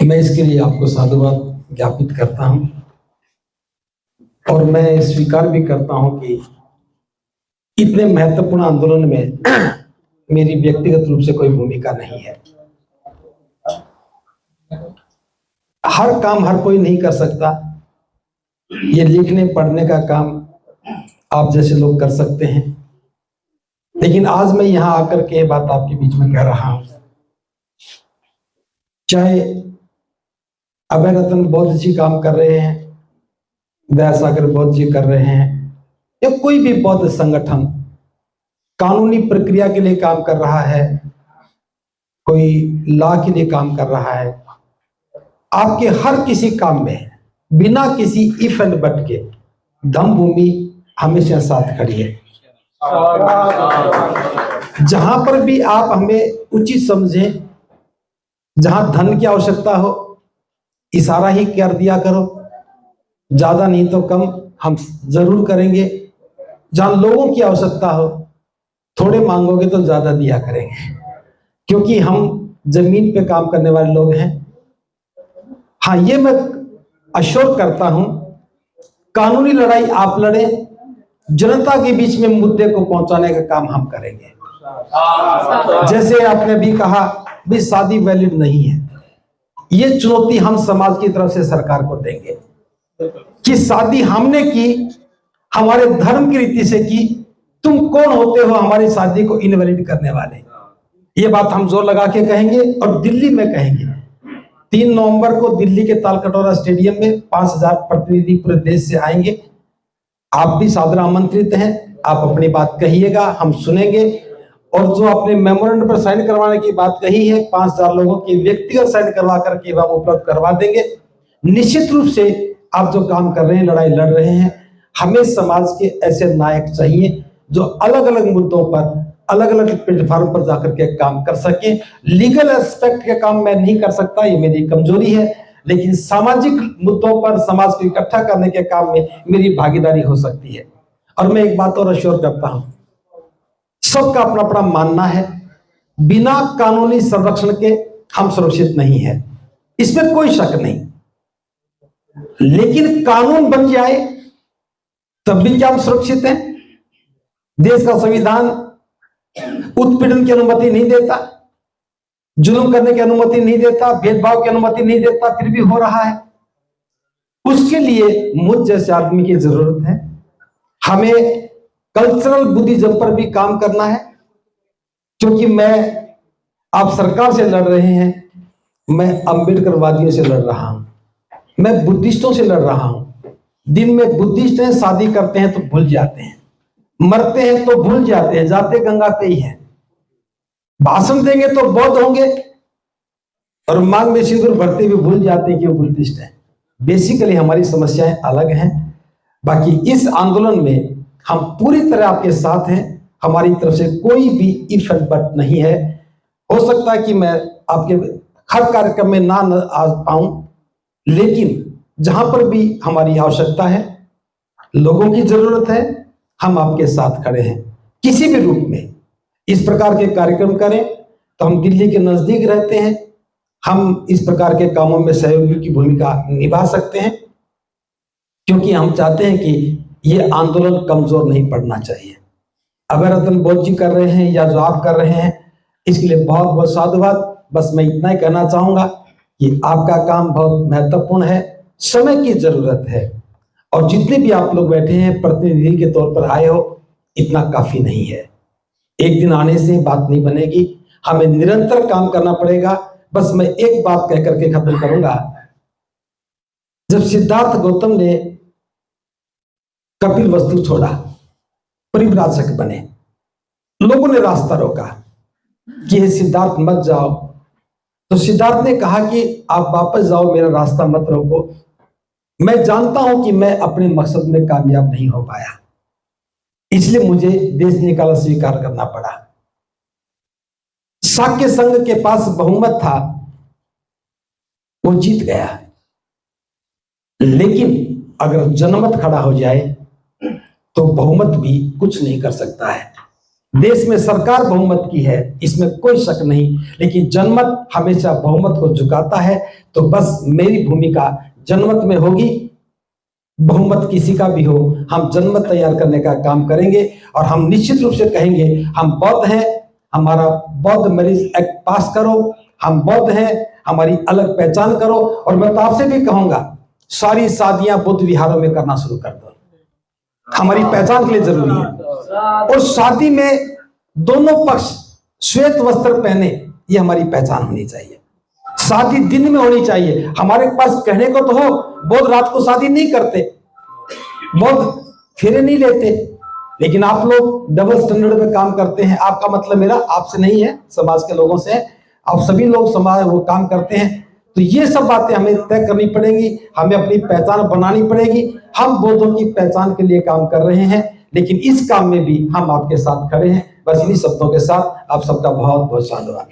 मैं इसके लिए आपको साधुवाद ज्ञापित करता हूं और मैं स्वीकार भी करता हूं कि इतने महत्वपूर्ण आंदोलन में मेरी व्यक्तिगत रूप से कोई भूमिका नहीं है। हर काम हर कोई नहीं कर सकता। ये लिखने पढ़ने का काम आप जैसे लोग कर सकते हैं, लेकिन आज मैं यहां आकर के ये बात आपके बीच में कह रहा हूं। चाहे अभय रतन बौद्ध जी काम कर रहे हैं, दयासागर बौद्ध जी कर रहे हैं, या कोई भी बौद्ध संगठन कानूनी प्रक्रिया के लिए काम कर रहा है, कोई लॉ के लिए काम कर रहा है, आपके हर किसी काम में बिना किसी इफ एंड बट के धम्म भूमि हमेशा साथ खड़ी है। जहां पर भी आप हमें उचित समझें, जहां धन की आवश्यकता हो इशारा ही कर दिया करो, ज्यादा नहीं तो कम हम जरूर करेंगे। जहां लोगों की आवश्यकता हो थोड़े मांगोगे तो ज्यादा दिया करेंगे, क्योंकि हम जमीन पे काम करने वाले लोग हैं। हाँ, ये मैं अश्योर करता हूं, कानूनी लड़ाई आप लड़े, जनता के बीच में मुद्दे को पहुंचाने का काम हम करेंगे। जैसे आपने भी कहा भी शादी वैलिड नहीं है, ये चुनौती हम समाज की तरफ से सरकार को देंगे कि शादी हमने की, हमारे धर्म की रीति से की, तुम कौन होते हो हमारी शादी को इनवैलिड करने वाले। ये बात हम जोर लगा के कहेंगे और दिल्ली में कहेंगे। 3 नवंबर को दिल्ली के तालकटोरा स्टेडियम में 5000 प्रतिनिधि पूरे देश से आएंगे। आप भी सादर आमंत्रित हैं, आप अपनी बात कहिएगा, हम सुनेंगे। और जो आपने मेमोरेंडम पर साइन करवाने की बात कही है, 5000 लोगों की व्यक्तिगत साइन करवा करके हम उपलब्ध करवा देंगे। निश्चित रूप से आप जो काम कर रहे हैं, लड़ाई लड़ रहे हैं, हमें समाज के ऐसे नायक चाहिए जो अलग अलग मुद्दों पर अलग अलग प्लेटफॉर्म पर जाकर के काम कर सके। लीगल एस्पेक्ट के काम मैं नहीं कर सकता, ये मेरी कमजोरी है, लेकिन सामाजिक मुद्दों पर समाज को इकट्ठा करने के काम में मेरी भागीदारी हो सकती है। और मैं एक बात और अश्योर करता हूं, सबका अपना अपना मानना है, बिना कानूनी संरक्षण के हम सुरक्षित नहीं है, इसमें कोई शक नहीं। लेकिन कानून बन जाए तब भी क्या हम सुरक्षित हैं? देश का संविधान उत्पीड़न की अनुमति नहीं देता, जुल्म करने की अनुमति नहीं देता, भेदभाव की अनुमति नहीं देता, फिर भी हो रहा है। उसके लिए मुझ जैसे आदमी की जरूरत है। हमें कल्चरल बुद्धिज्म पर भी काम करना है, क्योंकि आप सरकार से लड़ रहे हैं, मैं अम्बेडकरवादियों से लड़ रहा हूं, मैं बुद्धिस्टों से लड़ रहा हूं। दिन में बुद्धिस्ट हैं, शादी करते हैं तो भूल जाते हैं, मरते हैं तो भूल जाते हैं, जाते गंगा पे ही हैं। भाषण देंगे तो बौद्ध होंगे और मांग में सिंदूर भरते हुए भूल जाते हैं कि वो बुद्धिस्ट है। बेसिकली हमारी समस्याएं अलग हैं। बाकी इस आंदोलन में हम पूरी तरह आपके साथ हैं, हमारी तरफ से कोई भी इफ एंड बट नहीं है। हो सकता है कि मैं आपके हर कार्यक्रम में ना आ पाऊं, लेकिन जहां पर भी हमारी आवश्यकता है, लोगों की जरूरत है, हम आपके साथ खड़े हैं। किसी भी रूप में इस प्रकार के कार्यक्रम करें तो हम दिल्ली के नजदीक रहते हैं, हम इस प्रकार के कामों में सहयोगी की भूमिका निभा सकते हैं, क्योंकि हम चाहते हैं कि ये आंदोलन कमजोर नहीं पड़ना चाहिए। अभय रतन बौद्ध जी कर रहे हैं या जो आप कर रहे हैं, इसके लिए बहुत बहुत साधुवाद। बस मैं इतना ही कहना चाहूंगा कि आपका काम बहुत महत्वपूर्ण है, समय की जरूरत है, और जितने भी आप लोग बैठे हैं प्रतिनिधि के तौर पर आए हो, इतना काफी नहीं है। एक दिन आने से बात नहीं बनेगी, हमें निरंतर काम करना पड़ेगा। बस मैं एक बात कह करके खत्म करूंगा। जब सिद्धार्थ गौतम ने कपिल वस्तु छोड़ा, परिव्राजक बने, लोगों ने रास्ता रोका कि हे सिद्धार्थ मत जाओ, तो सिद्धार्थ ने कहा कि आप वापस जाओ, मेरा रास्ता मत रोको, मैं जानता हूं कि मैं अपने मकसद में कामयाब नहीं हो पाया, इसलिए मुझे देश निकाला स्वीकार करना पड़ा। शाक्य संघ के पास बहुमत था, वो जीत गया, लेकिन अगर जनमत खड़ा हो जाए तो बहुमत भी कुछ नहीं कर सकता है। देश में सरकार बहुमत की है, इसमें कोई शक नहीं, लेकिन जनमत हमेशा बहुमत को झुकाता है। तो बस मेरी भूमिका जनमत में होगी, बहुमत किसी का भी हो, हम जनमत तैयार करने का काम करेंगे। और हम निश्चित रूप से कहेंगे हम बौद्ध हैं, हमारा बौद्ध मैरिज एक्ट पास करो, हम बौद्ध हैं, हमारी अलग पहचान करो। और मैं तो आपसे भी कहूंगा सारी शादियां बुद्ध विहारों में करना शुरू कर दो, हमारी पहचान के लिए जरूरी है। और शादी में दोनों पक्ष श्वेत वस्त्र पहने, ये हमारी पहचान होनी चाहिए। शादी दिन में होनी चाहिए। हमारे पास कहने को तो हो, बौद्ध रात को शादी नहीं करते, बौद्ध फेरे नहीं लेते, लेकिन आप लोग डबल स्टैंडर्ड में काम करते हैं। आपका मतलब मेरा आपसे नहीं है, समाज के लोगों से है। आप सभी लोग समाज वो काम करते हैं। तो ये सब बातें हमें तय करनी पड़ेंगी, हमें अपनी पहचान बनानी पड़ेगी। हम बौद्धों की पहचान के लिए काम कर रहे हैं, लेकिन इस काम में भी हम आपके साथ खड़े हैं। बस इन्हीं शब्दों के साथ आप सबका बहुत बहुत धन्यवाद।